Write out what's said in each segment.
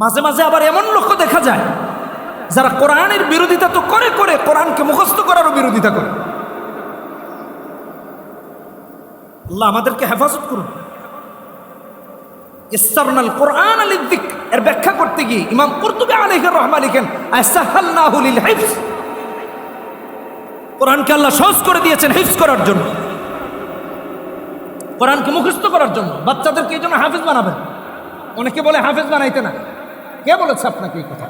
মাঝে মাঝে আবার এমন লোকও দেখা যায় যারা কোরআনের বিরোধিতা তো করে করে কোরআনকে মুখস্থ করারও বিরোধিতা করে। আল্লাহ আমাদেরকে হেফাজত করুন। ইসসারনাল কোরআন লিযিকর এর ব্যাখ্যা করতে গিয়ে ইমাম কুরতুবী আলাইহির রাহমাহ লিখেন আসাহালনাহু লিল হিফজ, কোরআনকে আল্লাহ সহজ করে দিয়েছেন হিফজ করার জন্য, কোরআনকে মুখস্থ করার জন্য। বাচ্চাদেরকে এই জন্য হাফেজ বানাবেন। অনেকে বলে হাফেজ বানাইতে না, কে বলেছে আপনাকে এই কথা?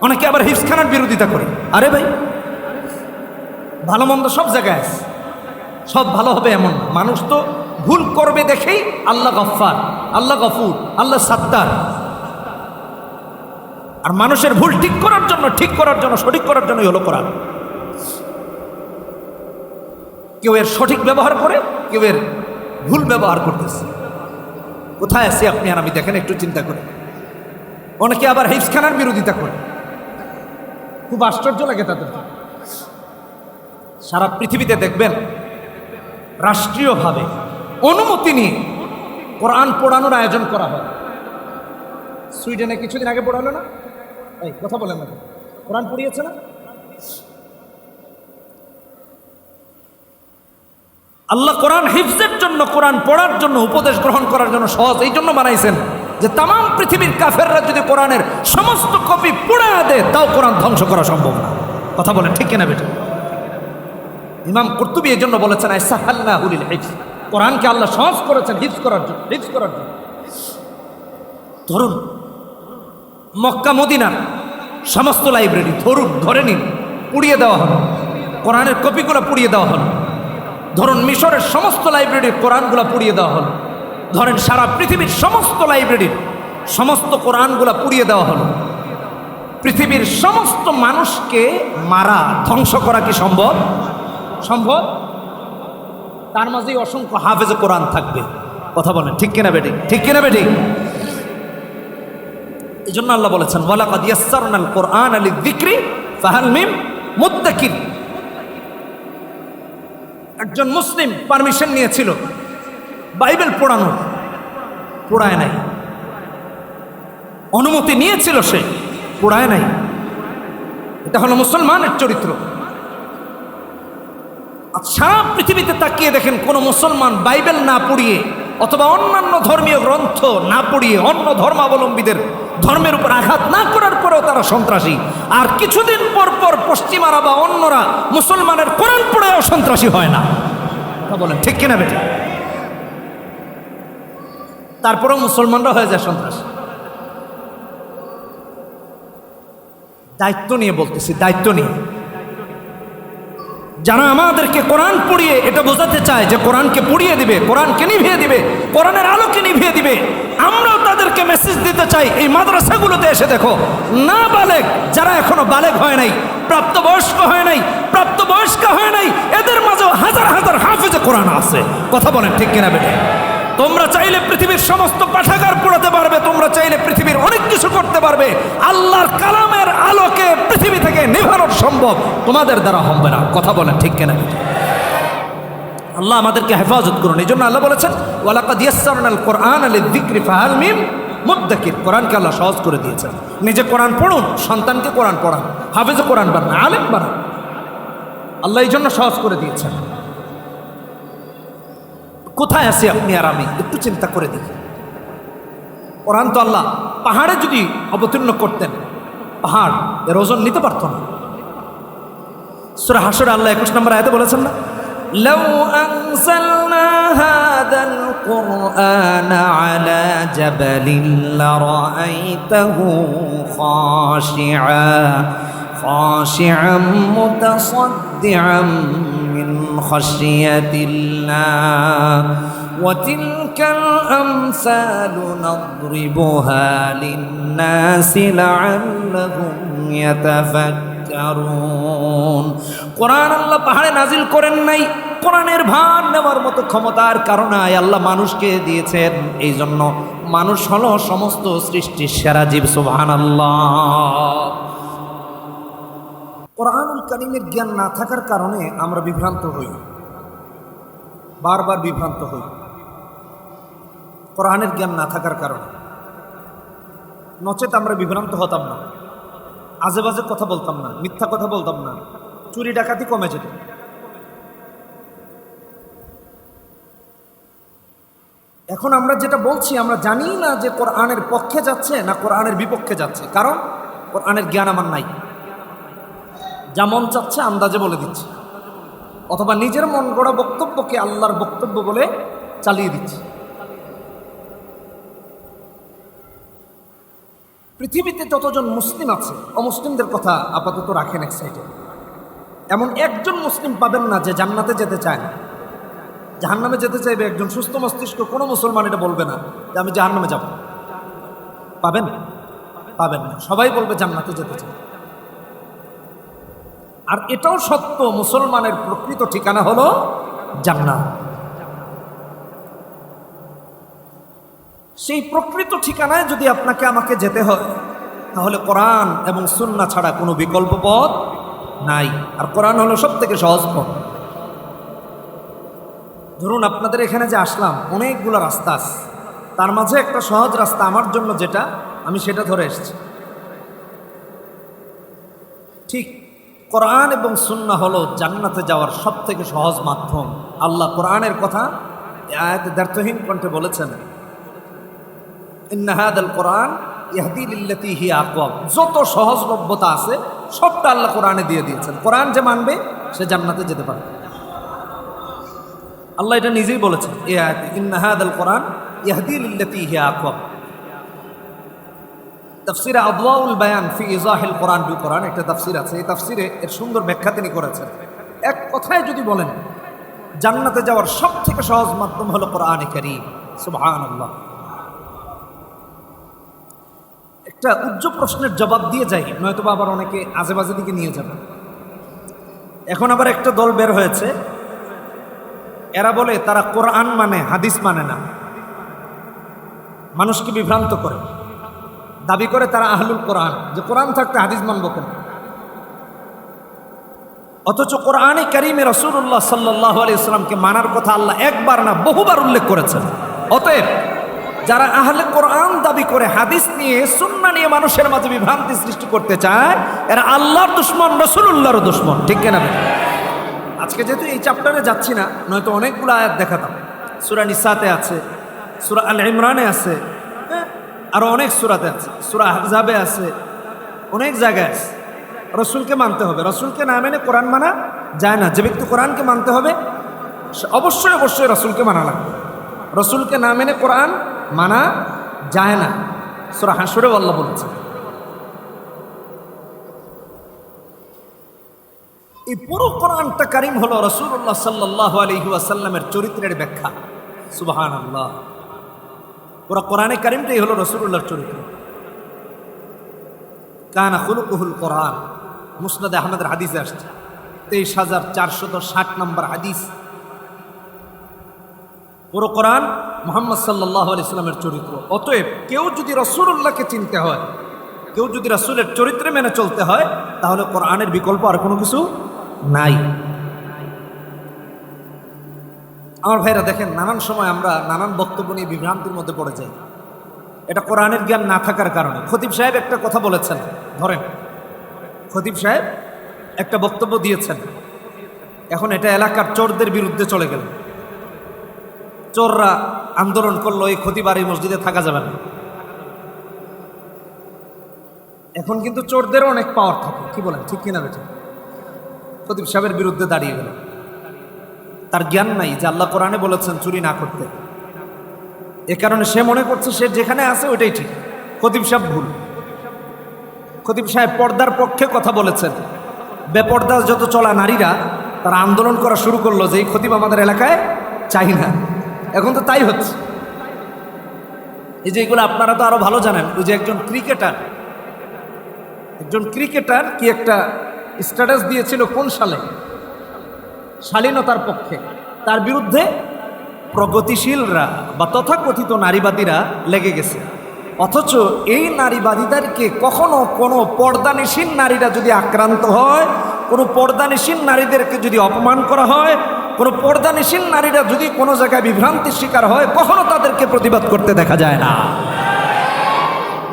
অনেকে আবার হিফজখানার বিরোধিতা করে। আরে ভাই, ভালো মন্দ সব জায়গায় আছে, সব ভালো হবে এমন না। মানুষ তো ভুল করবে দেখেই আল্লাহ গফফার, আল্লাহ গফুর, আল্লাহ সাত্তার। আর মানুষের ভুল ঠিক করার জন্য, ঠিক করার জন্য, সঠিক করার জন্যই হলো কোরআন। কেউ এর সঠিক ব্যবহার করে, কেউ এর ভুল ব্যবহার করতেছে। কোথায় আছে আপনি আর আমি? দেখেন একটু চিন্তা করে। অনেকে আবার হিফজখানার বিরোধিতা করে, খুব আশ্চর্য লাগে তাদের। সারা পৃথিবীতে দেখবেন রাষ্ট্রীয়ভাবে অনুমতি নিয়ে কোরআন পড়ানোর আয়োজন করা হয়। সুইডেনে কিছুদিন আগে পড়ালো না? এই কথা বলেন না, কোরআন পড়িয়েছে না? আল্লাহ কোরআন হিফজের জন্য, কোরআন পড়ার জন্য, উপদেশ গ্রহণ করার জন্য সহজ এই জন্য বানাইছেন যে তাম পৃথিবীর কাফেররা যদি কোরআনের সমস্ত কপি পুড়ে দেয় তাও কোরআন ধ্বংস করা সম্ভব না। কথা বলেন ঠিক কিনা বেটা? ইমাম কুরতুবী এই জন্য বলেছেন আসাহালনাহু লিল হিফজ, কোরআনকে আল্লাহ সহজ করেছেন হিফজ করার জন্য, হিফজ করার জন্য। ধরুন মক্কা মদিনার সমস্ত লাইব্রেরি ধরে নিন পুড়িয়ে দেওয়া হলো, কোরআনের কপিগুলো পুড়িয়ে দেওয়া হলো। ধরুন মিশরের সমস্ত লাইব্রেরির কোরআনগুলো পুড়িয়ে দেওয়া হলো। ধরেন সারা পৃথিবীর সমস্ত লাইব্রেরির সমস্ত কোরআনগুলো পুড়িয়ে দেওয়া হলো। পৃথিবীর সমস্ত মানুষকে মারা, ধ্বংস করা কি সম্ভব? সম্ভব? তার মাঝেই অসংখ্য হাফেজে কোরআন থাকবে। কথা বলেন ঠিক কিনা বেটি? ঠিক কিনা বেটি? এই জন্য আল্লাহ বলেছেন ওয়ালাকাদ ইয়াসসারনাল কোরআনা লিযিকরি ফাহাল মিন মুদ্দাকির। একজন মুসলিম পারমিশন নিয়েছিল বাইবেল পড়ানোর, পড়ায় নাই। অনুমতি নিয়েছিল, সে পড়ায় নাই। এটা হলো মুসলমানের চরিত্র। সারা পৃথিবীতে তাকিয়ে দেখেন কোন মুসলমান বাইবেল না পড়িয়ে অথবা অন্যান্য ধর্মীয় গ্রন্থ না পড়িয়ে, অন্য ধর্মাবলম্বীদের ধর্মের উপর আঘাত না করার পরেও তারা সন্ত্রাসী। আর কিছুদিন পর পর পশ্চিমারা বা অন্যরা মুসলমানের কোরআন পড়েও সন্ত্রাসী হয় না। বলেন ঠিক কিনা বেটা? তারপরেও মুসলমানরা হয়ে যায় সন্ত্রাসী। দায়িত্ব নিয়ে বলতেছি, দায়িত্ব নিয়ে। যারা আমাদেরকে কোরআন পড়িয়ে এটা বোঝাতে চায় যে কোরআনকে পুড়িয়ে দিবে, কোরআনকে নিভিয়ে দিবে, কোরআনের আলোকে নিভিয়ে দিবে, আমরাও তাদেরকে মেসেজ দিতে চাই এই মাদ্রাসাগুলোতে এসে দেখো না বালেগ, যারা এখনো বালেগ হয় নাই, প্রাপ্তবয়স্ক হয় নাই, প্রাপ্তবয়স্ক হয় নাই, এদের মাঝেও হাজার হাজার হাফেজে কোরআন আছে। কথা বলেন ঠিক কিনা বেটা? তোমরা চাইলে পৃথিবীর সমস্ত পাঠাগার পড়াতে পারবে, তোমরা চাইলে পৃথিবীর অনেক কিছু করতে পারবে, আল্লাহর কালামের আলোকে পৃথিবী থেকে নিভানো সম্ভব, তোমাদের দ্বারা হবে না। কথা বলেন ঠিক কিনা? আল্লাহ আমাদেরকে হেফাজত করুন। এই জন্য আল্লাহ বলেছেন ওয়ালাকাদ ইয়াসসারনাল কোরআনা লিযিকরি ফাহাল মিন মুদ্দাকির। কোরআনকে আল্লাহ সহজ করে দিয়েছেন। নিজে কোরআন পড়ুন, সন্তানকে কোরআন পড়ান, হাফেজে কোরআন বানান, আলেম বানান। আল্লাহ এই জন্য সহজ করে দিয়েছেন। কোথায় আছি আপনি আর আমি? একটু চিন্তা করে দেখি। কোরআন তো আল্লাহ পাহাড়ে যদি অবতীর্ণ করতেন, পাহাড় এর ওজন নিতে পারত না। সূরা হাশরে আল্লাহ 21 নম্বর আয়াতে বলেছেন না, লাউ আনজালনা হাযাল কুরআনা আলা জাবালিন লারাআইতাহু খাশিআন মুতাসাদ্দিআন মিন খাশিয়াতিল্লাহ ওয়া তিলকাল আমসালু নাদরিবুহা লিন-নাসি লাআল্লাহুম ইয়াতাফাক্কারুন। কোরআন আল্লাহ পাহাড়ে নাজিল করেন নাই, কোরআনের ভার নেওয়ার মতো ক্ষমতার কারণে আল্লাহ মানুষকে দিয়েছেন। এই জন্য মানুষ হলো সমস্ত সৃষ্টির সেরা জীব। সুবহানাল্লাহ। কোরআনুল কারীমের জ্ঞান না থাকার কারণে আমরা বিভ্রান্ত হই, বারবার বিভ্রান্ত হই। কোরআনের জ্ঞান না থাকার কারণে নচেত আমরা বিভ্রান্ত হতাম না, আজে বাজে কথা বলতাম না, মিথ্যা কথা বলতাম না, চুরি ডাকাতি কমে যেত। এখন আমরা যেটা বলছি আমরা জানি না যে কোরআনের পক্ষে যাচ্ছে না কোরআনের বিপক্ষে যাচ্ছে, কারণ কোরআনের জ্ঞান আমার নাই। যেমন চাচ্ছে আন্দাজে বলে দিচ্ছে, অথবা নিজের মন গড়া বক্তব্যকে আল্লাহর বক্তব্য বলে চালিয়ে দিচ্ছে। পৃথিবীতে যতজন মুসলিম আছে অমুসলিমদের কথা আপাতত রাখেন এক সাইডে, এমন একজন মুসলিম পাবেন না যে জান্নাতে যেতে চায় না। জাহান্নামে যেতে চাইবে একজন সুস্থ মস্তিষ্ক কোনো মুসলমান এটা বলবে না যে আমি জাহান্নামে যাব। পাবেন? পাবেন না। সবাই বলবে জান্নাতে যেতে চায়। আর এটাও সত্য, মুসলমানের প্রকৃত ঠিকানা হলো জান্নাত। সেই প্রকৃত ঠিকানায় যদি আপনাকে আমাকে যেতে হয় তাহলে কোরআন এবং সুন্নাহ ছাড়া কোনো বিকল্প পথ নাই। আর কোরআন হলো সব থেকে সহজ পথ। ধরুন আপনাদের এখানে যে আসলাম, অনেকগুলো রাস্তা আছে, তার মাঝে একটা সহজ রাস্তা আমার জন্য যেটা, আমি সেটা ধরে এসেছি। ঠিক কোরআন এবং সুন্নাহ হলো জান্নাতে যাওয়ার সব থেকে সহজ মাধ্যম। আল্লাহ কোরআনের কথা আয়াতে দ্ব্যর্থহীন কণ্ঠে বলেছেন, ইন্না হাদাল কোরআন ইয়াহদি লিল্লাতী হিয়া আকওয়াম। যত সহজলভ্যতা আছে সবটা আল্লাহ কোরআনে দিয়ে দিয়েছেন। কোরআন যে মানবে সে জান্নাতে যেতে পারবে। আল্লাহ এটা নিজেই বলেছেন এই আয়াতে, ইন্না হাদাল কোরআন ইয়াহদি লিল্লাতী হিয়া আকওয়াম। তাফসিরে আদওয়াউল বায়ান ফি ইজাহিল কোরআন বিল কোরআন একটা তাফসির আছে, এই তাফসিরে এর সুন্দর ব্যাখ্যা তিনি করেছেন। এক কথায় যদি বলেন জান্নাতে যাওয়ার সব থেকে সহজ মাধ্যম হলো কোরআনে কারীম। সুবহানাল্লাহ। একটা উচ্চ প্রশ্নের জবাব দিয়ে যাই, নয়তো আবার অনেকে আজেবাজে দিকে নিয়ে যাবে। এখন আবার একটা দল বের হয়েছে, এরা বলে তারা কোরআন মানে হাদিস মানে না, মানুষকে বিভ্রান্ত করে, দাবি করে তারা আহলুল কোরআন, যে কোরআন থাকতে হাদিস মানব কেন। অথচ কোরআনে কারীমে রাসূলুল্লাহ সাল্লাল্লাহু আলাইহি ওয়াসাল্লামকে মানার কথা আল্লাহ একবার না বহুবার উল্লেখ করেছেন। অতএব যারা আহলে কোরআন দাবি করে হাদিস নিয়ে সুন্নাহ নিয়ে মানুষের মাঝে বিভ্রান্তি সৃষ্টি করতে চায়, এরা আল্লাহর দুশমন, রাসূলুল্লাহর দুশমন। ঠিক কিনা? আজকে যেহেতু এই চ্যাপ্টারে যাচ্ছি না, নয়তো অনেকগুলো আয়াত দেখাতাম। সূরা নিসাতে আছে, সূরা আল ইমরানে আছে, আরো অনেক সূরাতে আছে, সূরা আহজাবে আছে, অনেক জায়গায় আছে। রাসূলকে মানতে হবে, রাসূলকে না মেনে কোরআন মানা যায় না। যে ব্যক্তি কোরআনকে মানতে হবে সে অবশ্যই অবশ্যই রাসূলকে মানা লাগবে। রাসূলকে না মেনে কোরআন মানা যায় না। সূরা হাশরে আল্লাহ বলেছে। এই পুরো কোরআনটা কারীম হলো রাসূলুল্লাহ সাল্লাল্লাহু আলাইহি ওয়াসাল্লামের চরিত্রের ব্যাখ্যা। সুবহানাল্লাহ। পুরো কোরআনে কারীমটাই হলো রাসূলুল্লাহর চরিত্র। কানা খুলুকুহুল কোরআন, মুসনাদে আহমদের হাদিসে আসছে ২৩,৪৬০ নম্বর হাদিস। পুরো কোরআন মুহাম্মদ সাল্লাল্লাহু আলাইহি ওয়াসাল্লামের চরিত্র। অতএব কেউ যদি রাসূলুল্লাহকে চিনতে হয়, কেউ যদি রাসূলের চরিত্রে মেনে চলতে হয়, তাহলে কোরআনের বিকল্প আর কোনো কিছু নাই। আমার ভাইরা দেখেন, নানান সময় আমরা নানান বক্তব্য নিয়ে বিভ্রান্তির মধ্যে পড়ে যাই, এটা কোরআনের জ্ঞান না থাকার কারণে। খতিব সাহেব একটা কথা বলেছেন, ধরেন খতিব সাহেব একটা বক্তব্য দিয়েছেন, এখন এটা এলাকার চোরদের বিরুদ্ধে চলে গেল, চোররা আন্দোলন করলো, এই খতিব আর এই মসজিদে থাকা যাবে না। এখন কিন্তু চোরদেরও অনেক পাওয়ার থাকে, কি বলেন, ঠিক কিনা বেটা? খতিব সাহেবের বিরুদ্ধে দাঁড়িয়ে গেল, তার জ্ঞান নাই যে আল্লাহ কোরআনে বলেছেন চুরি না করতে। এ কারণে সে মনে করছে সে যেখানে আছে ওইটাই ঠিক, খতিব সাহেব ভুল। খতিব সাহেব পর্দার পক্ষে কথা বলেছেন, বেপর্দা যত চলা নারীরা তারা আন্দোলন করা শুরু করলো যে এই খতিব আমাদের এলাকায় চাই না। এখন তো তাই হচ্ছে। এই যে এগুলো আপনারা তো আরো ভালো জানেন, ওই যে একজন ক্রিকেটার কি একটা স্ট্যাটাস দিয়েছিল কোন সালে, শালীনতার পক্ষে, তার বিরুদ্ধে প্রগতিশীলরা বা তথাকথিত নারীবাদীরা লেগে গেছে। অথচ এই নারীবাদীদেরকে কখনো কোনো পর্দানিসীন নারীরা যদি আক্রান্ত হয়, কোনো পর্দানিসীন নারীদেরকে যদি অপমান করা হয়, কোনো পর্দানিসীন নারীরা যদি কোনো জায়গায় বিভ্রান্তির শিকার হয়, কখনো তাদেরকে প্রতিবাদ করতে দেখা যায় না।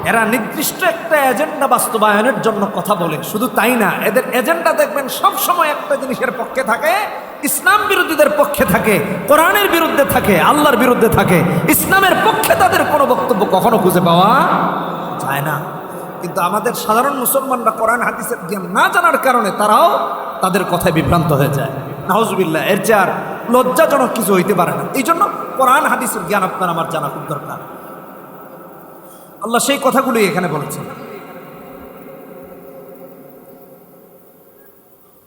এরা নির্দিষ্ট একটা এজেন্ডা বাস্তবায়নের জন্য কথা বলে। শুধু তাই না, এদের এজেন্ডা দেখবেন সব সময় একটা জিনিসের পক্ষে থাকে, ইসলাম বিরোধীদের পক্ষে থাকে, কোরআনের বিরুদ্ধে থাকে, আল্লাহর বিরুদ্ধে থাকে। ইসলামের পক্ষে তাদের কোনো বক্তব্য কখনো খুঁজে পাওয়া যায় না। কিন্তু আমাদের সাধারণ মুসলমানরা কোরআন হাদিসের জ্ঞান না জানার কারণে তারাও তাদের কথায় বিভ্রান্ত হয়ে যায়। নাউজুবিল্লাহ, এর চেয়ে আর লজ্জাজনক কিছু হইতে পারে না। এই জন্য কোরআন হাদিসের জ্ঞান আপনার আমার জানা খুব দরকার। আল্লাহ সেই কথাগুলোই এখানে বলেছেন।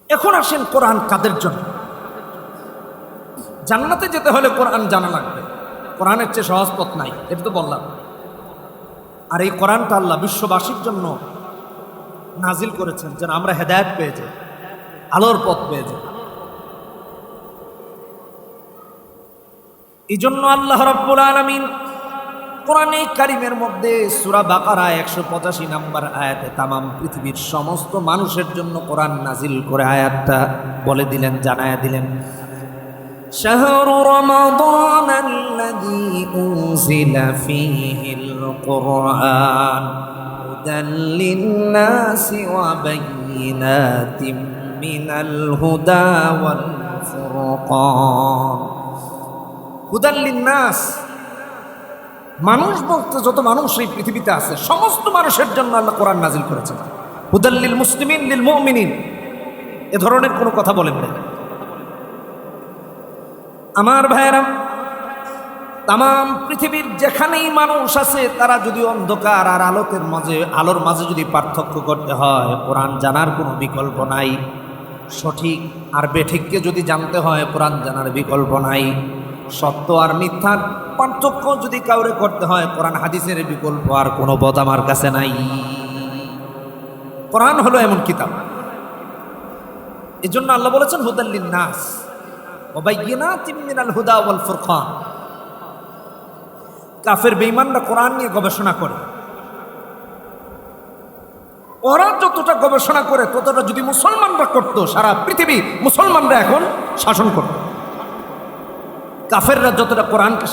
এখন আসেন কোরআন কাদের জন্য? জান্নাতে যেতে হলে কোরআন জানা লাগবে, কোরআনের চেয়ে সহজ পথ নাই, এটা তো বললাম। আর এই কোরআনটা আল্লাহ বিশ্ববাসীর জন্য নাজিল করেছেন যেন আমরা হেদায়েত পেয়ে যাই, আলোর পথ পেয়ে যাই। এই জন্য আল্লাহ রাব্বুল আলামিন কোরআনে কারিমের মধ্যে সূরা বাকারা 185 নম্বর আয়াতে তামাম পৃথিবীর সমস্ত মানুষের জন্য কোরআন নাজিল করে আয়াতটা বলে দিলেন, জানায়া দিলেন, শাহরু রমাদানাল্লাযী উনজিলা ফীহিল কুরআন হুদাল লিন্নাসি ওয়া বায়িনাতিম মিনাল হুদা ওয়াল ফুরকান। হুদাল লিন্নাস, মানুষ বলতে যত মানুষ এই পৃথিবীতে আছে সমস্ত মানুষের জন্য আল্লাহ কোরআন নাজিল করেছেন। হুদাল লিল মুসলিমিন লিল মুমিনিন, এ ধরনের কোনো কথা বলেন না। আমার ভাইয়েরা, তাম পৃথিবীর যেখানেই মানুষ আছে তারা যদি অন্ধকার আর আলোর মাঝে যদি পার্থক্য করতে হয়, কোরআন জানার কোনো বিকল্প নাই। সঠিক আর বেঠিককে যদি জানতে হয়, কোরআন জানার বিকল্প নাই। সত্য আর মিথ্যার পার্থক্য যদি কাউরে করতে হয়, কোরআন হাদিসের বিকল্প আর কোনো পথ আমার কাছে নাই। কোরআন হলো এমন কিতাব। এজন্য আল্লাহ বলেছেন হুদাল লিন্নাস ওয়া বায়িনাতিম মিনাল হুদা ওয়াল ফুরকান। কাফের বেঈমানরা কোরআন নিয়ে গবেষণা করে, ওরা যতটা গবেষণা করে ততটা যদি মুসলমানরা করত, সারা পৃথিবী মুসলমানরা এখন শাসন করত। কাফেররা যতটা কোরআনকে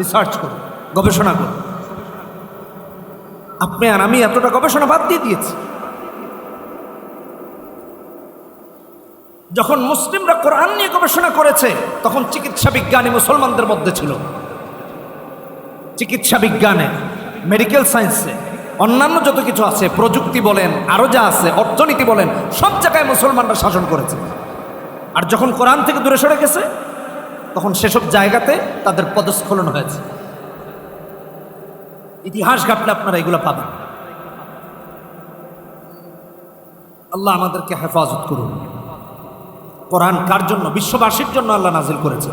রিসার্চ করে, গবেষণা করে, আপনি আর আমি এতটা গবেষণা বাদ দিয়ে দিয়েছি। যখন মুসলিমরা কোরআন নিয়ে গবেষণা করেছে তখন চিকিৎসা বিজ্ঞানী মুসলমানদের মধ্যে ছিল। চিকিৎসা বিজ্ঞানে, মেডিকেল সায়েন্সে, অন্যান্য যত কিছু আছে, প্রযুক্তি বলেন, আরো যা আছে, অর্থনীতি বলেন, সব জায়গায় মুসলমানরা শাসন করেছে। আর যখন কোরআন থেকে দূরে সরে গেছে তখন সেসব জায়গাতে তাদের পদস্খলন হয়েছে। ইতিহাস ঘাটলে আপনারা এগুলো পাবেন। আল্লাহ আমাদেরকে হেফাজত করুন। কোরআন কার জন্য? বিশ্ববাসীর জন্য আল্লাহ নাজিল করেছে।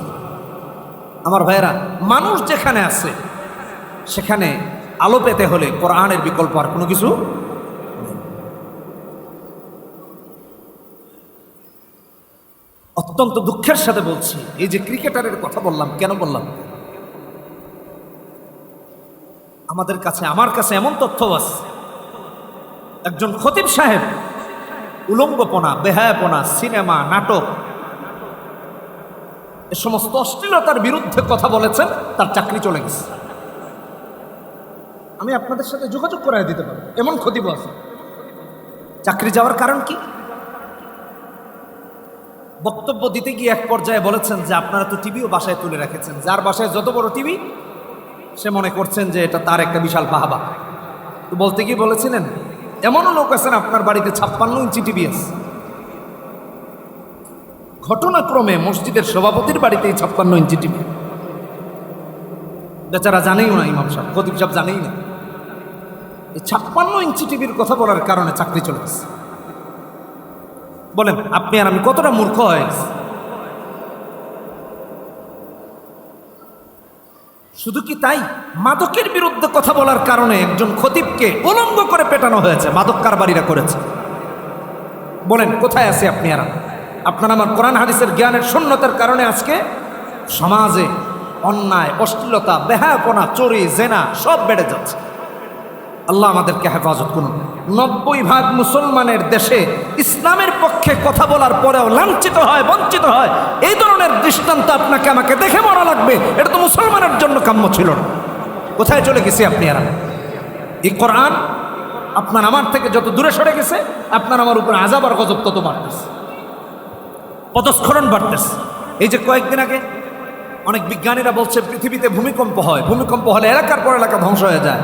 আমার ভাইয়েরা, মানুষ যেখানে আছে সেখানে আলো পেতে হলে কোরআনের বিকল্প আর কোনো কিছু। অত্যন্ত দুঃখের সাথে বলছি, এই যে ক্রিকেটারের কথা বললাম, কেন বললাম? আমাদের কাছে, আমার কাছে এমন তথ্য আছে, একজন খতিব সাহেব উলঙ্গপনা, বেহায়াপনা, সিনেমা, নাটক, এ সমস্ত অশ্লীলতার বিরুদ্ধে কথা বলেছেন, তার চাকরি চলে গেছে। আমি আপনাদের সাথে যোগাযোগ করাই দিতে পারি, এমন খতিব আছে। চাকরি যাওয়ার কারণ কি? বক্তব্য দিতে গিয়ে এক পর্যায়ে বলেছেন যে আপনারা তো টিভিও বাসায় তুলে রেখেছেন, যার বাসায় যত বড় টিভি সে মনে করছেন যে এটা তার একটা বিশাল বাহাবা। তো বলতে গিয়ে বলেছিলেন এমনও লোক আছেন আপনার বাড়িতে 56 ইঞ্চি টিভি আছে। ঘটনাক্রমে মসজিদের সভাপতির বাড়িতেই 56 ইঞ্চি টিভি। বেচারা জানেইও না, ইমাম সাহেব, খতিব সাহেব জানেই না। এই 56 ইঞ্চি টিভির কথা বলার কারণে চাকরি চলে গেছে। বলেন আপনি আর আমি কতটা মূর্খ হয়ে গেছি। শুধু কি তাই, মাদকের বিরুদ্ধে কথা বলার কারণে একজন খতিবকে উলঙ্গ করে পেটানো হয়েছে, মাদক কারবারিরা করেছে। বলেন কোথায় আছে আপনি আর আপনার আমার? কোরআন হাদিসের জ্ঞানের শূন্যতার কারণে আজকে সমাজে অন্যায়, অশ্লীলতা, বেহায়াপনা, চুরি, জেনা সব বেড়ে যাচ্ছে। আল্লাহ আমাদেরকে হেফাজত করুন। 90% মুসলমানের দেশে ইসলামের পক্ষে কথা বলার পরেও লাঞ্ছিত হয়, বঞ্চিত হয়। এই ধরনের দৃষ্টান্ত আপনাকে আমাকে দেখে মরা লাগবে। এটা তো মুসলমানের জন্য কাম্য ছিল না। কোথায় চলে গেছি আপনি আর? এই কোরআন আপনার আমার থেকে যত দূরে সরে গেছে, আপনার আমার উপর আযাব আর গজব তত বাড়তেছে, পদস্খলন বাড়তেছে। এই যে কয়েকদিন আগে অনেক বিজ্ঞানীরা বলছে পৃথিবীতে ভূমিকম্প হয়, ভূমিকম্প হলে এলাকার পর এলাকা ধ্বংস হয়ে যায়।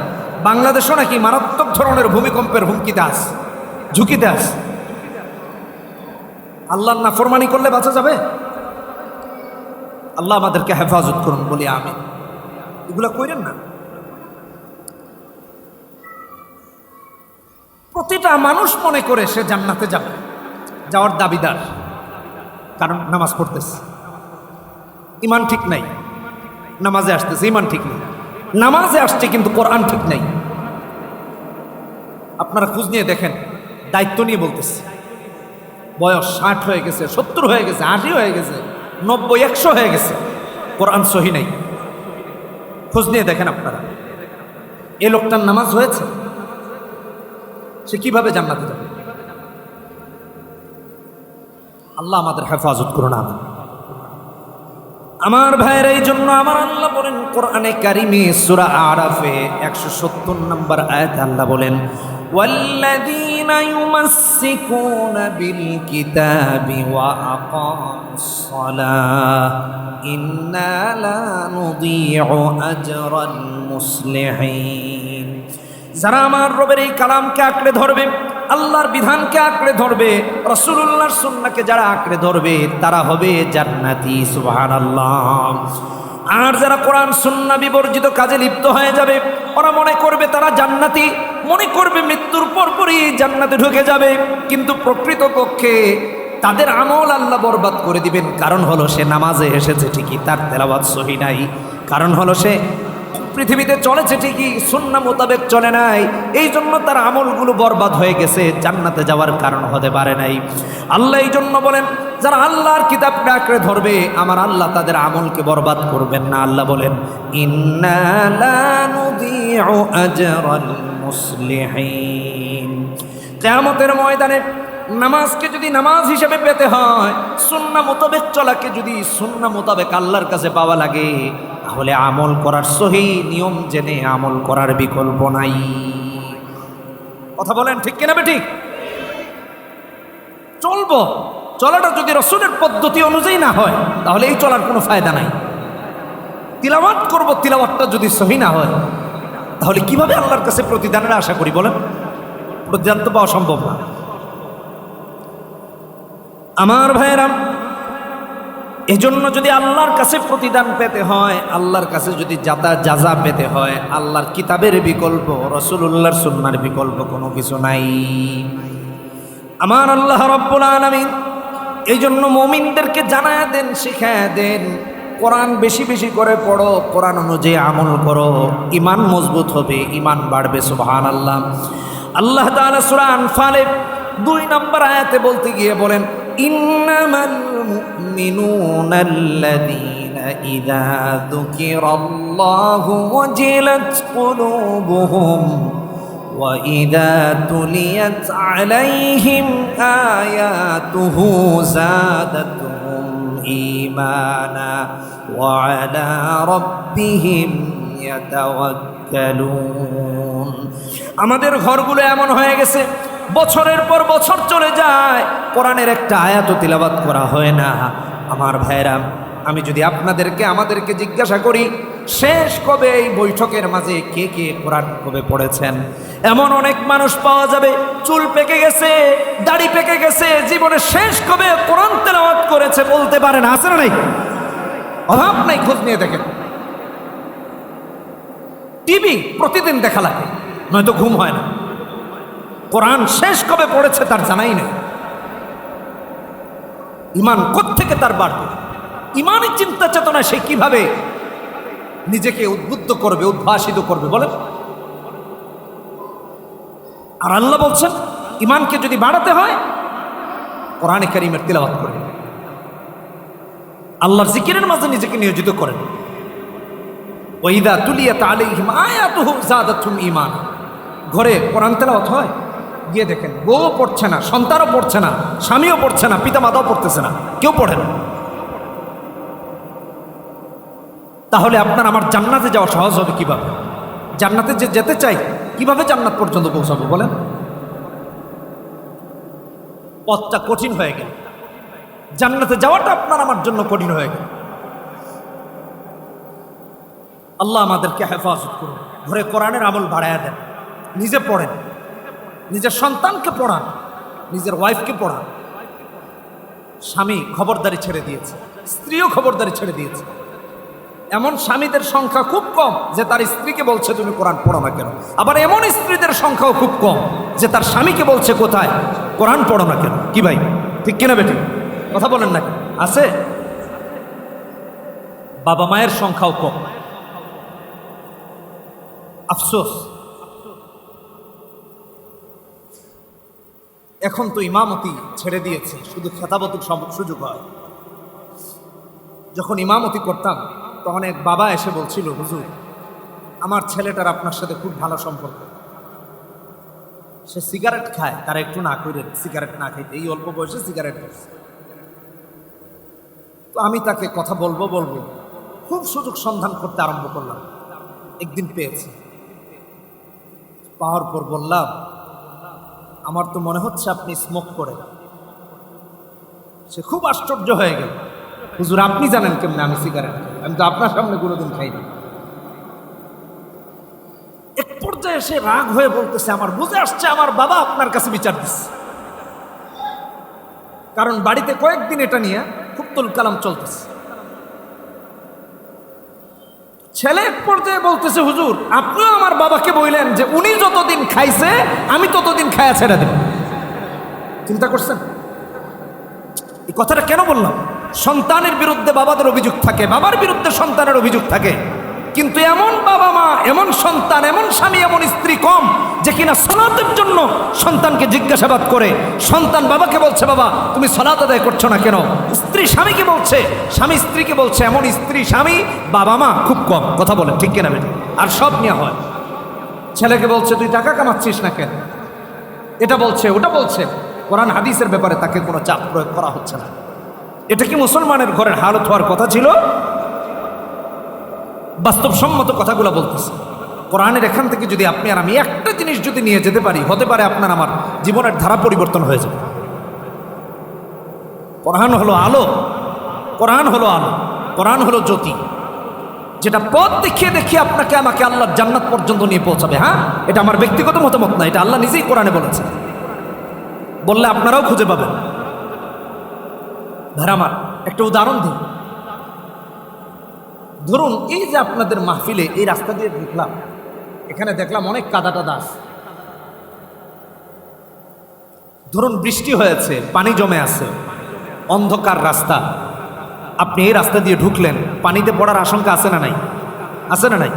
বাংলাদেশও নাকি মারাত্মক ধরনের ভূমিকম্পের হুমকিতে আছে, ঝুঁকিতে আছে। আল্লাহর নাফরমানি করলে বাঁচা যাবে? আল্লাহ আমাদেরকে হেফাজত করুন বলি আমি। এগুলা কইরেন না। প্রতিটা মানুষ মনে করে সে জান্নাতে যাবে, যাওয়ার দাবিদার, কারণ নামাজ পড়তেছে। ইমান ঠিক নাই, নামাজে আসতেছে, ইমান ঠিক নেই। নামাজে আসছে কিন্তু কোরআন ঠিক নাই। আপনারা খোঁজ নিয়ে দেখেন, দায়িত্ব নিয়ে বলতেছে, বয়স 60 হয়ে গেছে, 70 হয়ে গেছে, 80 হয়ে গেছে, 90, 100 হয়ে গেছে, কোরআন সহি নাই। খোঁজ নিয়ে দেখেন আপনারা, এই লোকটার নামাজ হয়েছে, সে কিভাবে জান্নাতে যাবে? আল্লাহ আমাদের হেফাজত করুন। আমার ভাইয়ের, এই জন্য আমার আল্লাহ বলেন কোরআনে কারিমে সূরা আরাফে 170 নম্বর আয়াত আল্লাহ বলেন, ওয়াল্লাযীনা ইউমাসসিকুনা বিল কিতাবি ওয়া আকামুস সালাহ ইন্না লা নুযীউ আজরাল মুসলিহিন। যারা আমার রবের এই কালামকে আঁকড়ে ধরবে, আল্লাহর বিধানকে আঁকড়ে ধরবে, রাসূলুল্লাহর সুন্নাহকে যারা আঁকড়ে ধরবে তারা হবে জান্নাতি। সুবহানাল্লাহ। আর যারা কোরআন সুন্নাহ বিবর্জিত কাজে লিপ্ত হয়ে যাবে, ওরা মনে করবে তারা জান্নাতি, মনে করবে মৃত্যুর পরপরই জান্নাতে ঢুকে যাবে, কিন্তু প্রকৃতপক্ষে তাদের আমল আল্লাহ বরবাদ করে দিবেন। কারণ হলো সে নামাজে এসেছে ঠিকই, তার তেলাওয়াত সহি নাই। কারণ হলো সে পৃথিবীতে চলেছে ঠিকই, সুন্নাহ মোতাবেক চলে নাই, এই জন্য তার আমলগুলো বরবাদ হয়ে গেছে, জান্নাতে যাওয়ার কারণ হতে পারে নাই। আল্লাহ এই জন্য বলেন, যারা আল্লাহর কিতাবকে আঁকড়ে ধরবে, আমার আল্লাহ তাদের আমলকে বরবাদ করবেন না। আল্লাহ বলেন, ইন্না লা নুযীউ আজরাল মুসলিহিন। কিয়ামতের ময়দানে নামাজকে যদি নামাজ হিসেবে পেতে হয়, সুন্নাহ মোতাবেক চলাকে যদি সুন্নাহ মোতাবেক আল্লাহর কাছে পাওয়া লাগে, তাহলে আমল করার সহি নিয়ম জেনে আমল করার বিকল্প নাই। কথা বলেন ঠিক কিনা বেঠিক? চলবো, চলাটা যদি রাসূলের পদ্ধতি অনুযায়ী না হয়, তাহলে এই চলার কোনো ফায়দা নাই। তিলাওয়াত করব, তিলাওয়াতটা যদি সহি না হয়, তাহলে কিভাবে আল্লাহর কাছে প্রতিদানের আশা করি বলেন? প্রতিদান তো পাওয়া সম্ভব না। আমার ভাইয়েরা, এজন্য যদি আল্লাহর কাছে প্রতিদান পেতে হয়, আল্লাহর কাছে যদি যাজা পেতে হয়, আল্লাহর কিতাবের বিকল্প, রাসূলুল্লাহর সুন্নাহর বিকল্প কোনো কিছু নাই। আমার আল্লাহ রাব্বুল আলামিন এই জন্য মুমিনদেরকে জানায়া দেন, শিখায়া দেন, কোরআন বেশি বেশি করে পড়ো, কোরআন অনুযায়ী আমল করো, ঈমান মজবুত হবে, ঈমান বাড়বে। সুবহানাল্লাহ। আল্লাহ তাআলা সূরা আনফালে 2 নম্বর আয়াতে বলতে গিয়ে বলেন, ইন্নামাল মুমিনুনাল্লাযীনা ইযা যুকিরাল্লাহু ওয়াজিলাত কুলুবুহুম ওয়া ইযা তুলিয়াত আলাইহিম আয়াতুহু যাদাতুহুম ঈমানা ওয়া আলা রাব্বিহিম ইয়াতাওয়াক্কালুন। আমাদের ঘরগুলো এমন হয়ে গেছে, বছরের পর বছর চলে যায়, কোরআনের একটা আয়াতও তিলাওয়াত করা হয় না। আমার ভাইরা, আমি যদি আমাদেরকে জিজ্ঞাসা করি, শেষ কবে এই বৈঠকের মাঝে কে কে কোরআন কবে পড়েছেন, এমন অনেক মানুষ পাওয়া যাবে, চুল পেকে গেছে, দাড়ি পেকে গেছে, জীবনে শেষ কবে কোরআন তেলাওয়াত করেছে বলতে পারে না। আছে না নাই? অভাব নাই, খোঁজ নিয়ে দেখেন। টিভি প্রতিদিন দেখা লাগে, নয়তো ঘুম হয় না। কোরআন শেষ কবে পড়েছে তার জানাই নেই। ঈমান কোত্থেকে তার বাড়বে? ঈমানের চিন্তা চেতনা সে কিভাবে নিজেকে উদ্বুদ্ধ করবে, উদ্ভাসিত করবে বলেন? আর আল্লাহ বলছেন, ঈমানকে যদি বাড়াতে হয় কোরআনে কারীমের তিলাওয়াত করবে, আল্লাহর জিকিরের মাঝে নিজেকে নিয়োজিত করেন। ওয়া ইযা তুলিয়াত আলাইহিম আয়াতুহু যাদাতুহুম ঈমানা। ঘরে কোরআন তেলাওয়াত হয়, গিয়ে দেখেন বউ পড়ছে না, সন্তানও পড়ছে না, স্বামীও পড়ছে না, পিতা মাতাও পড়তেছে না, কেউ পড়ে না। তাহলে আপনার আমার জান্নাতে যাওয়া সহজ হবে কিভাবে? জান্নাতে যে যেতে চাই কিভাবে জান্নাত পর্যন্ত পৌঁছাবো বলেন? পথটা কঠিন হয়ে গেল, জান্নাতে যাওয়াটা আপনার আমার জন্য কঠিন হয়ে গেল। আল্লাহ আমাদেরকে হেফাজত করুন। ঘরে কোরআনের আমল বাড়ায়া দেন, নিজে পড়েন, নিজের সন্তানকে পড়ান, নিজের ওয়াইফকে পড়ান। স্বামী খবরদারি ছেড়ে দিয়েছে, স্ত্রীও খবরদারি ছেড়ে দিয়েছে। এমন স্বামীদের সংখ্যা খুব কম যে তার স্ত্রীকে বলছে তুমি কোরআন পড়ো না কেন। আবার এমন স্ত্রীদের সংখ্যাও খুব কম যে তার স্বামীকে বলছে কোথায় কোরআন পড়ো না কেন। কি ভাই, ঠিক কিনা বেটি? কথা বলেন না কেন? আছে। বাবা মায়ের সংখ্যাও কম। আফসোস, এখন তো ইমামতি ছেড়ে দিয়েছে, শুধু খেতাবতির সুযোগ হয়। যখন ইমামতি করতাম তখন এক বাবা এসে বলছিল, হুজুর আমার ছেলেটার আপনার সাথে খুব ভালো সম্পর্ক, সে সিগারেট খায়, তারা একটু না করে সিগারেট না খাইতে, এই অল্প বয়সে সিগারেট খাচ্ছে। তো আমি তাকে কথা বলবো খুব সুযোগ সন্ধান করতে আরম্ভ করলাম। একদিন পেয়েছি, পাওয়ার পর বললাম, আমার তো মনে হচ্ছে আপনি স্মোক করেন। সে খুব আশ্চর্য হয়ে গেল, হুজুর আপনি জানেন কেমনে আমি সিগারেট খাই? আমি তো আপনার সামনে কোনোদিন খাইনি। এক পর্যায়ে সে রাগ হয়ে বলতেছে, আমার বুঝে আসছে আমার বাবা আপনার কাছে বিচার দিচ্ছে। কারণ বাড়িতে কয়েকদিন এটা নিয়ে খুব তুল কালাম চলতেছে। ছেলে এক পর্যায়ে বলতেছে, হুজুর আপনিও আমার বাবাকে বললেন যে উনি যতদিন খাইছে আমি ততদিন খায়া ছেড়ে দেব। চিন্তা করছেন এই কথাটা কেন বললাম? সন্তানের বিরুদ্ধে বাবাদের অভিযোগ থাকে, বাবার বিরুদ্ধে সন্তানের অভিযোগ থাকে, কিন্তু এমন বাবা মা, এমন সন্তান, এমন স্বামী, এমন স্ত্রী কম যে কিনা সালাতের জন্য সন্তানকে জিজ্ঞাসাবাদ করে। সন্তান বাবাকে বলছে, বাবা তুমি সালাত আদায় করছো না কেন? স্ত্রী স্বামীকে বলছে, স্বামী স্ত্রীকে বলছে। এমন স্ত্রী স্বামী বাবা মা খুব কম। কথা বলে ঠিক কিনা বেটা? আর সব নিয়ে হয়। ছেলেকে বলছে তুই টাকা কামাচ্ছিস না কেন, এটা বলছে, ওটা বলছে। কোরআন হাদিসের ব্যাপারে তাকে কোনো চাপ প্রয়োগ করা হচ্ছে না। এটা কি মুসলমানের ঘরের হালত হওয়ার কথা ছিল? বাস্তবসম্মত কথাগুলো বলতেছে। কোরআনের এখান থেকে যদি আপনি আর আমি একটা জিনিস যদি নিয়ে যেতে পারি, হতে পারে আপনার আমার জীবনের ধারা পরিবর্তন হয়ে যাবে। কোরআন হলো আলো, কোরআন হলো আলো, কোরআন হলো জ্যোতি, যেটা পথ দেখিয়ে দেখিয়ে আপনাকে আমাকে আল্লাহর জান্নাত পর্যন্ত নিয়ে পৌঁছাবে। হ্যাঁ, এটা আমার ব্যক্তিগত মতামত না, এটা আল্লাহ নিজেই কোরআনে বলেছে। বললে আপনারাও খুঁজে পাবেন। ভাই আমার একটা উদাহরণ দিই। ধরুন এই যে আপনাদের মাহফিলে এই রাস্তা দিয়ে ঢুকলাম, এখানে দেখলাম অনেক কাদা টাদা আছে। ধরুন বৃষ্টি হয়েছে, পানি জমে আছে, অন্ধকার রাস্তা, আপনি এই রাস্তা দিয়ে ঢুকলেন, পানিতে পড়ার আশঙ্কা আছে না নাই? আছে না নাই?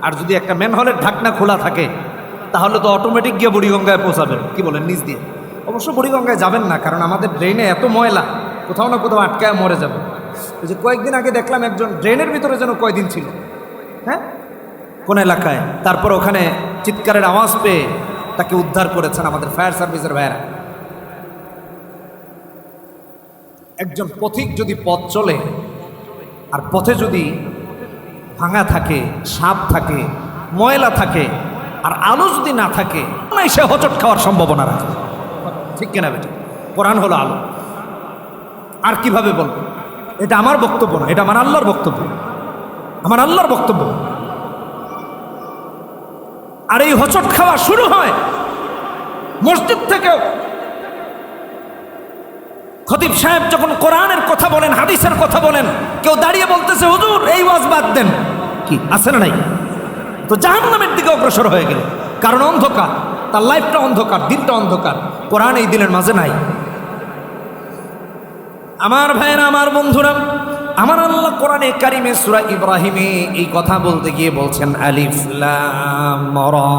আর যদি একটা ম্যানহোলের ঢাকনা খোলা থাকে তাহলে তো অটোমেটিক গিয়ে বুড়িগঙ্গায় পৌঁছাবেন। কি বলেন? নিচ দিয়ে। অবশ্য বুড়িগঙ্গায় যাবেন না, কারণ আমাদের ড্রেনে এত ময়লা, কোথাও না কোথাও আটকায় মরে যাবে। ওই যে কয়েকদিন আগে দেখলাম একজন ড্রেনের ভিতরে যেন কয়দিন ছিল, হ্যাঁ, কোন এলাকায়। তারপর ওখানে চিৎকারের আওয়াজ পেয়ে তাকে উদ্ধার করেছেন আমাদের ফায়ার সার্ভিসের ভাইয়েরা। একজন পথিক যদি পথ চলে আর পথে যদি ভাঙা থাকে, সাপ থাকে, ময়লা থাকে, আর আলো যদি না থাকে, সে হোঁচট খাওয়ার সম্ভাবনা রাখে। ঠিক কিনা বেটা? কোরআন হলো আলো। আর কিভাবে বলবো? এটা আমার বক্তব্য না, এটা আমার আল্লাহর বক্তব্য, আমার আল্লাহর বক্তব্য। আর এই হোঁচট খাওয়া শুরু হয় মসজিদ থেকেও। খতিব সাহেব যখন কোরআনের কথা বলেন, হাদিসের কথা বলেন, কেউ দাঁড়িয়ে বলতেছে হুজুর এই ওয়াজ বাদ দেন। কি আছে না নাই? তো জাহান্নামের দিকে অগ্রসর হয়ে গেল। কারণ অন্ধকার, তার লাইফটা অন্ধকার, দিনটা অন্ধকার। কোরআন এই দিনের মাঝে নাই। আমার ভাইয়েরা, আমার বন্ধুরা, আমার আল্লাহ কোরআনে কারিমে সূরা ইব্রাহিমে এই কথা বলতে গিয়ে বলছেন, আলিফ লাম রা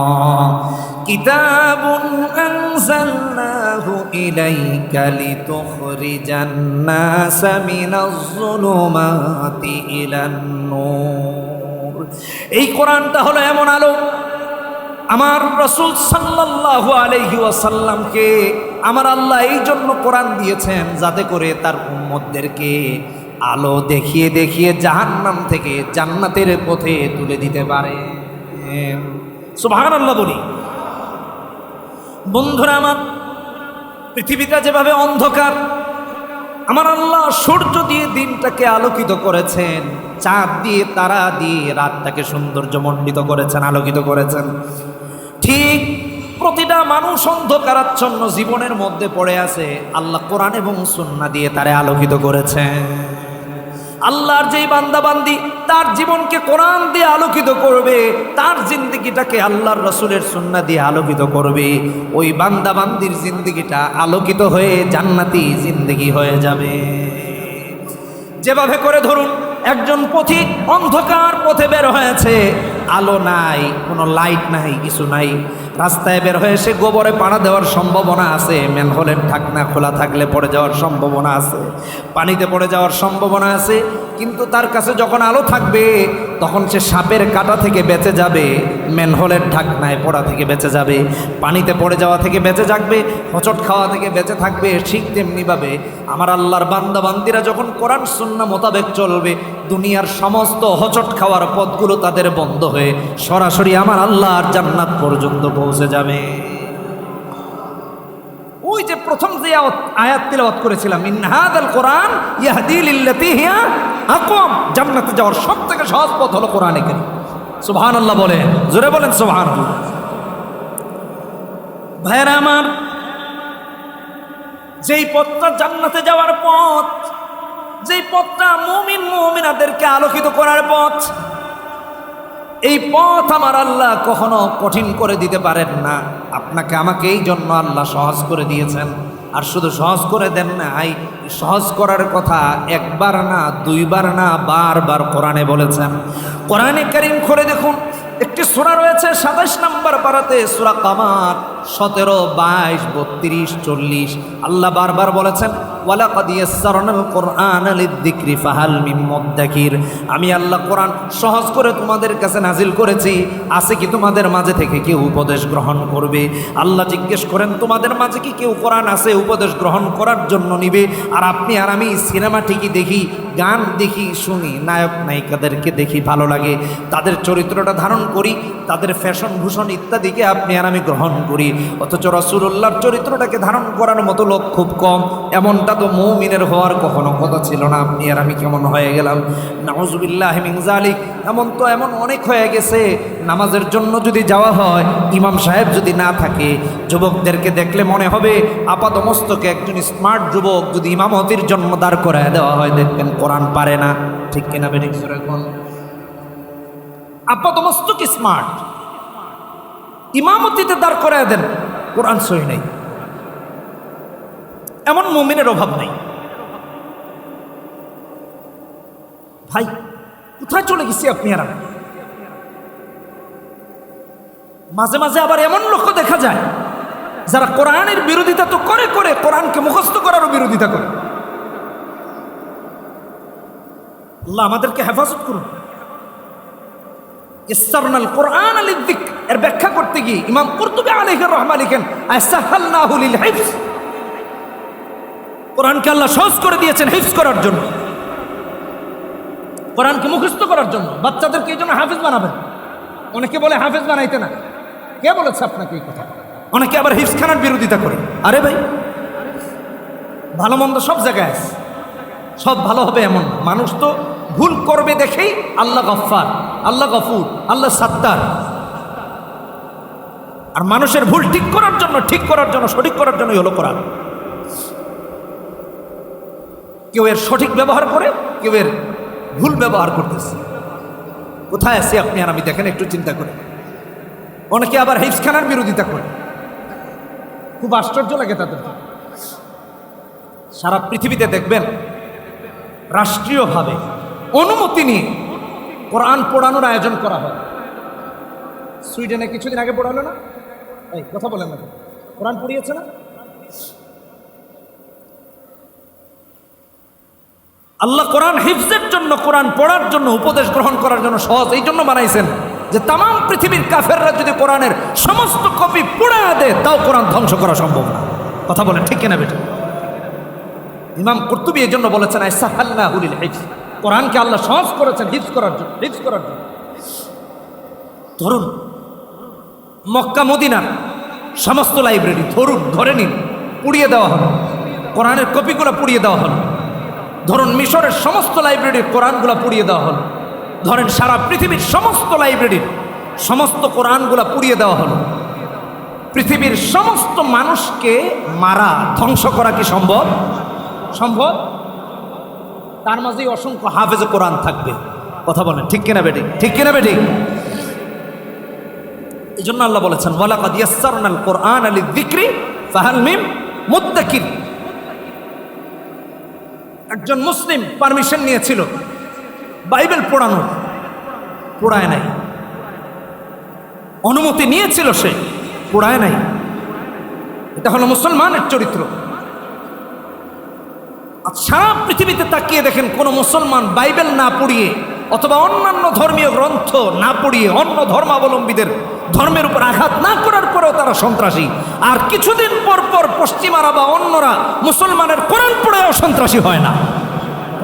কিতাবুন আনজালনাহু ইলাইকা লিতুখরিজান নাসা মিনাজ যুলুমাতি ইলান নূর। এই কোরআনটা হলো এমন আলো, আমার রাসূল সাল্লাল্লাহু আলাইহি ওয়াসাল্লামকে আমার আল্লাহ এই জন্য কোরআন দিয়েছেন যাতে করে তার উম্মতদেরকে আলো দেখিয়ে দেখিয়ে জাহান্নাম থেকে জান্নাতের পথে তুলে দিতে পারে। সুবহানাল্লাহ বলি। বন্ধুরা আমার, পৃথিবীটা যেভাবে অন্ধকার, আমার আল্লাহ সূর্য দিয়ে দিনটাকে আলোকিত করেছেন, চাঁদ দিয়ে তারা দিয়ে রাতটাকে সৌন্দর্যমণ্ডিত করেছেন, আলোকিত করেছেন। ঠিক প্রতিটা মানুষ অন্ধকারাচ্ছন্ন জীবনের মধ্যে পড়ে আছে, আল্লাহ কোরআন এবং সুন্নাহ দিয়ে তারে আলোকিত করেছেন। আল্লাহর যেই বান্দাবান্দি তার জীবনকে কোরআন দিয়ে আলোকিত করবে, তার জিন্দেগিটাকে আল্লাহর রসুলের সুন্নাহ দিয়ে আলোকিত করবে, ওই বান্দাবান্দির জিন্দেগিটা আলোকিত হয়ে জান্নাতি জিন্দেগি হয়ে যাবে। যেভাবে করে ধরুন একজন পথিক অন্ধকার পথে বের হয়েছে, আলো নাই, কোনো লাইট নাই, কিছু নাই, রাস্তায় বের হয়ে সে গোবরে পাড়া দেওয়ার সম্ভাবনা আছে, ম্যানহোলের ঢাকনা খোলা থাকলে পড়ে যাওয়ার সম্ভাবনা আছে, পানিতে পড়ে যাওয়ার সম্ভাবনা আছে। কিন্তু তার কাছে যখন আলো থাকবে তখন সে সাপের কাঁটা থেকে বেঁচে যাবে, ম্যানহোলের ঢাকনায় পড়া থেকে বেঁচে যাবে, পানিতে পড়ে যাওয়া থেকে বেঁচে থাকবে, হোঁচট খাওয়া থেকে বেঁচে থাকবে। ঠিক তেমনিভাবে আমার আল্লাহর বান্দাবান্দিরা যখন কোরআন সুন্নাহ মোতাবেক চলবে, দুনিয়ার সমস্ত হোঁচট খাওয়ার পথগুলো তাদের বন্ধ হয়ে সরাসরি আমার আল্লাহর জান্নাত পর্যন্ত পৌঁছে যাবে। ওই যে প্রথম যে আয়াত তিলাওয়াত করেছিলাম, ইন হাযাল কোরআন ইয়াহদি লিল্লাতী হিয়া আকওয়াম, জান্নাতে যাওয়ার সবথেকে সহজ পথ হলো কোরআনে কারীম। সুবহানাল্লাহ বলেন, জোরে বলেন সুবহানাল্লাহ। ভাইরা আমার, যেই পথটা জান্নাতে যাওয়ার পথ, যেই পথটা মুমিন মুমিনাদেরকে আলোকিত করার পথ, এই পথ আমার আল্লাহ কখনো কঠিন করে দিতে পারেন না। আপনাকে আমাকে এই জন্য আল্লাহ সহজ করে দিয়েছেন। আর শুধু সহজ করে দেন নাই, সহজ করার কথা একবার না, দুইবার না, বারবার কোরআনে বলেছেন। কোরআনে কারীম খুলে দেখুন, একটি সূরা রয়েছে 27 নম্বর পারাতে, সূরা কামার 17, 22, 32, 40। আল্লাহ বারবার বলেছেন, ওয়ালাকাদ ইয়াসসারনাল কুরআনা লিযিকরি ফাহাল মিন মুদ্দাকির। আমি আল্লাহ কোরআন সহজ করে তোমাদের কাছে নাজিল করেছি, আছে কি তোমাদের মাঝে থেকে কেউ উপদেশ গ্রহণ করবে? আল্লাহ জিজ্ঞেস করেন, তোমাদের মাঝে কি কেউ কোরআন আছে উপদেশ গ্রহণ করার জন্য নিবে? আর আপনি আর আমি সিনেমা ঠিকই দেখি, গান দেখি, শুনি, নায়ক নায়িকাদেরকে দেখি, ভালো লাগে, তাদের চরিত্রটা ধারণ করি, তাদের ফ্যাশন ভূষণ ইত্যাদিকে আপনি আর আমি গ্রহণ করি, অথচ রাসূলুল্লাহর চরিত্রটাকে ধারণ করার মতো লোক খুব কম। এমনটা তো মুমিনের হওয়ার কখনো কথা ছিল না। আপনি আর আমি কেমন হয়ে গেলাম? নাউযুবিল্লাহি মিন যালিক। এমন অনেক হয়ে গেছে, নামাজের জন্য যদি যাওয়া হয়, ইমাম সাহেব যদি না থাকে, যুবকদেরকে দেখলে মনে হবে আপাতমস্তকে একজন স্মার্ট যুবক যদি ইমামতির জন্য দাঁড় করায় দেওয়া হয়, দেখবেন কোরআন পারে না। ঠিক কিনা বেঠিক? এখন আপাতমস্তক স্মার্ট, ইমামতিতে দাঁড় করায় দেন, কোরআন সহি নাই, এমন মুমিনের অভাব নেই। ভাই, কোথায় চলে গেছি আপনি আর আমি? মাঝে মাঝে আবার এমন লোক দেখা যায় যারা কোরআনের বিরোধিতা তো করে করে কোরআনকে মুখস্থ করারও বিরোধিতা করে। আল্লাহ আমাদেরকে হেফাজত করুন। ইসসারনাল কুরআন লিযিকর এর ব্যাখ্যা করতে গিয়ে ইমাম কুরতুবী আলাইহির রাহমাহ লিখেন, আসাহালনাহু লিল হিফজ। কোরআনকে আল্লাহ সহজ করে দিয়েছেন হিফজ করার জন্য, কোরআনকে মুখস্থ করার জন্য। বাচ্চাদেরকে এই জন্য হাফেজ বানাবেন। অনেকে বলে হাফেজ বানাইতে না, কে বলেছে আপনাকে এই কথা? অনেকে আবার হিফজখানার বিরোধিতা করে। আরে ভাই, ভালো মন্দ সব জায়গায় আছে, সব ভালো হবে এমন মানুষ তো ভুল করবে দেখেই আল্লাহ গফফার, আল্লাহ গফুর, আল্লাহ সাত্তার। আর মানুষের ভুল ঠিক করার জন্য, সঠিক করার জন্যই হলো কোরআন। কেউ এর সঠিক ব্যবহার করে, কেউ এর ভুল ব্যবহার করতেছে। কোথায় আছে আপনি আর আমি? দেখেন একটু চিন্তা করে। অনেকে আবার হিফজখানার বিরোধিতা করে, খুব আশ্চর্য লাগে তাদের। সারা পৃথিবীতে দেখবেন রাষ্ট্রীয়ভাবে অনুমতি নিয়ে কোরআন পড়ানোর আয়োজন করা হয়। সুইডেনে কিছুদিন আগে পড়ালো না? এই কথা বলেন না, কোরআন পড়িয়েছে না? আল্লাহ কোরআন হিফজের জন্য, কোরআন পড়ার জন্য, উপদেশ গ্রহণ করার জন্য সহজ এই জন্য বানাইছেন যে তাম পৃথিবীর কাফেররা যদি কোরআনের সমস্ত কপি পড়ে দেয়, তাও কোরআন ধ্বংস করা সম্ভব না। কথা বলেন ঠিক কিনা বেটা? ইমাম কুরতুবী এই জন্য বলেছেন, আসাহালনাহু লিল হিফজ। কোরআনকে আল্লাহ সহজ করেছেন হিফজ করার জন্য। ধরুন মক্কা মদিনার সমস্ত লাইব্রেরি ধরে নিন পুড়িয়ে দেওয়া হলো, কোরআনের কপিগুলো পুড়িয়ে দেওয়া হলো। ধরুন মিশরের সমস্ত লাইব্রেরির কোরআনগুলো পুড়িয়ে দেওয়া হলো। ধরেন সারা পৃথিবীর সমস্ত লাইব্রেরির সমস্ত কোরআনগুলো পুড়িয়ে দেওয়া হলো। পৃথিবীর সমস্ত মানুষকে মারা ধ্বংস করা কি সম্ভব? সম্ভব। তার মাঝেই অসংখ্য হাফেজে কোরআন থাকবে। কথা বলেন ঠিক কিনা বেঠিক? ঠিক কিনা বেঠিক? এই জন্য আল্লাহ বলেছেন ওয়ালাকাদ ইয়াসসারনাল কোরআন লিযিকরি ফাহাল মিন মুদ্দাকির। একজন মুসলিম পারমিশন নিয়েছিল বাইবেল পড়ানোর, পড়ায় নাই। অনুমতি নিয়েছিল, সে পড়ায় নাই। এটা হলো মুসলমানের চরিত্র। সারা পৃথিবীতে তাকিয়ে দেখেন কোন মুসলমান বাইবেল না পড়িয়ে অথবা অন্যান্য ধর্মীয় গ্রন্থ না পড়িয়ে অন্য ধর্মাবলম্বীদের ধর্মের উপর আঘাত না করার পরেও তারা সন্ত্রাসী। আর কিছুদিন পর পর পশ্চিমারা বা অন্যরা মুসলমানের কোরআন পড়েও সন্ত্রাসী হয় না।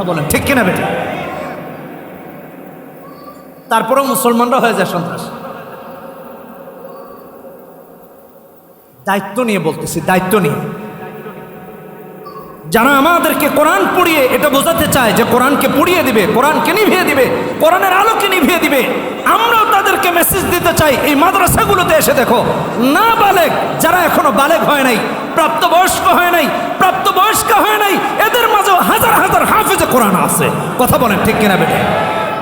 বলেন ঠিক কিনা বেটা? তারপরেও মুসলমানরা হয়ে যায় সন্ত্রাসী। দায়িত্ব নিয়ে বলতেছি, দায়িত্ব নিয়ে। যারা আমাদেরকে কোরআন পড়িয়ে এটা বোঝাতে চায় যে কোরআনকে পুড়িয়ে দিবে, কোরআনকে নিভিয়ে দিবে, কোরআনের আলোকে নিভিয়ে দিবে, আমরাও তাদেরকে মেসেজ দিতে চাই। এই মাদ্রাসাগুলোতে এসে দেখো, না বালেগ যারা এখনো বালেগ হয় নাই, প্রাপ্তবয়স্ক হয় নাই, প্রাপ্তবয়স্ক হয় নাই, এদের মাঝেও হাজার হাজার হাফেজে কোরআন আছে। কথা বলেন ঠিক কিনা বেটা?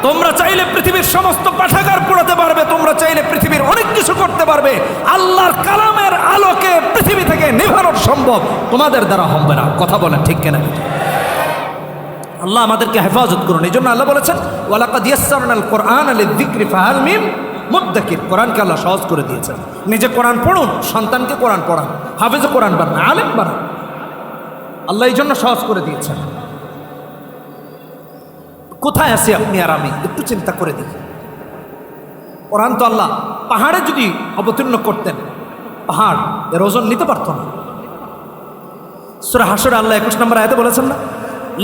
তোমরা চাইলে পৃথিবীর সমস্ত পাঠাগার পড়াতে পারবে, তোমরা চাইলে পৃথিবীর অনেক কিছু করতে পারবে। আল্লাহর কালামের আলোকে পৃথিবী থেকে নিভানো সম্ভব, তোমাদের দ্বারা হবে না। কথা বলেন ঠিক কিনা? আল্লাহ আমাদেরকে হেফাজত করুন। এই জন্য আল্লাহ বলেছেন ওয়ালাকাদ ইয়াসসারনাল কোরআন লিযিকরি ফাহাল মিন মুদ্দাকির। কোরআনকে আল্লাহ সহজ করে দিয়েছেন। নিজে কোরআন পড়ুন, সন্তানকে কোরআন পড়ান, হাফেজে কোরআন বানান, আলেম বানান। আল্লাহ এই জন্য সহজ করে দিয়েছেন। কোথায় আছি আপনি আর আমি? একটু চিন্তা করে দেখি। কোরআন তো আল্লাহ পাহাড়ে যদি অবতীর্ণ করতেন, পাহাড় এর ওজন নিতে পারত না। সূরা হাশরে আল্লাহ 21 নম্বর আয়াতে বলেছেন না,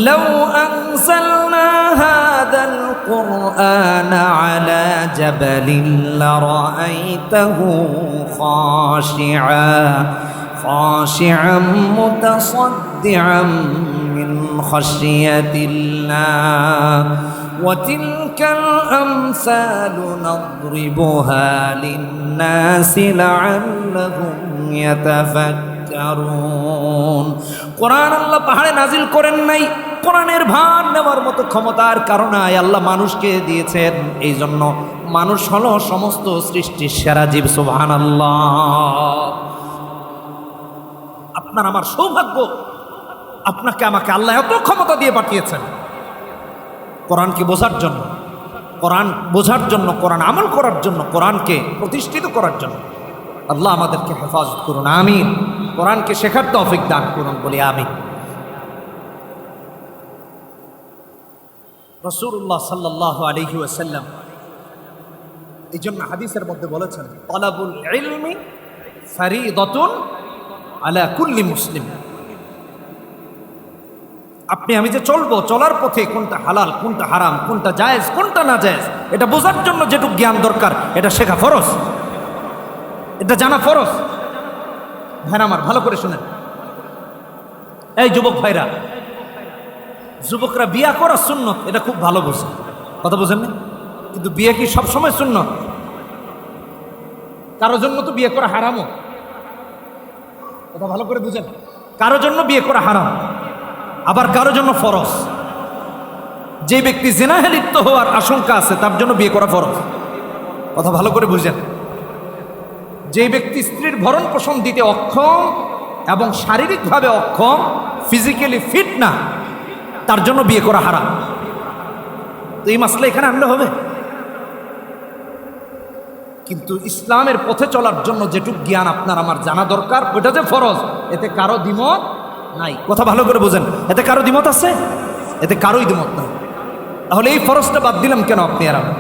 লাউ আনজালনা হাযাল কুরআনা আলা জাবালিন লারাআইতাহু খাশিআন মুতাসাদ্দিআন মিন খাশিয়াতিল্লাহ ওয়া তিলকাল আমসালু নাদরিবুহা লিন-নাসি লাআল্লাহুম ইয়াতাফাক্কারুন। কোরআন আল্লাহ পাহাড়ে নাজিল করেন নাই, কোরআনের ভার নেওয়ার মতো ক্ষমতার কারণে আল্লাহ মানুষকে দিয়েছেন। এই জন্য মানুষ হলো সমস্ত সৃষ্টির সেরা জীব। সুবহানাল্লাহ। আপনার আমার সৌভাগ্য, আপনাকে আমাকে আল্লাহ এত ক্ষমতা দিয়ে পাঠিয়েছেন কোরআনকে বোঝার জন্য, কোরআন বোঝার জন্য, কোরআন আমল করার জন্য, কোরআনকে প্রতিষ্ঠিত করার জন্য। আল্লাহ আমাদেরকে হেফাজত করুন, আমিন। কোরআনকে শেখার তৌফিক দান করুন, বলি আমিন। রাসূলুল্লাহ সাল্লাল্লাহু আলাইহি ওয়াসাল্লাম এই জন্য হাদিসের মধ্যে বলেছেন তালাবুল ইলমি ফারিদাতুন আলা কুল্লি মুসলিম। আপনি আমি যে চলবো, চলার পথে কোনটা হালাল, কোনটা হারাম, কোনটা জায়েজ, কোনটা না জায়েজ, এটা বোঝার জন্য যেটুকু জ্ঞান দরকার এটা শেখা ফরজ, এটা জানা ফরজ। ভাইরা আমার ভালো করে শুনেন, এই যুবক ভাইরা, যুবকরা বিয়া করা সুন্নত এটা খুব ভালো বোঝে। কথা বোঝেন না? কিন্তু বিয়ে কি সবসময় সুন্নত? কারোর জন্য তো বিয়ে করা হারামও। কথা ভালো করে বুঝেন, কারোর জন্য বিয়ে করা হারাম, আবার কারোর জন্য ফরজ। যে ব্যক্তি জিনাহে লিপ্ত হওয়ার আশঙ্কা আছে তার জন্য বিয়ে করা ফরজ। কথা ভালো করে বুঝেন। যে ব্যক্তি স্ত্রীর ভরণ পোষণ দিতে অক্ষম এবং শারীরিকভাবে অক্ষম, ফিজিক্যালি ফিট না, তার জন্য বিয়ে করা হারাম। তো এই মাসলা এখানে আনলে হবে? কিন্তু ইসলামের পথে চলার জন্য যেটুকু জ্ঞান আপনার আমার জানা দরকার ওইটা যে ফরজ, এতে কারো দ্বিমত নাই। কথা ভালো করে বোঝেন, এতে কারো দ্বিমত আছে? এতে কারোই দ্বিমত নাই। তাহলে এই ফরজটা বাদ দিলাম কেন আপনি আর আমি?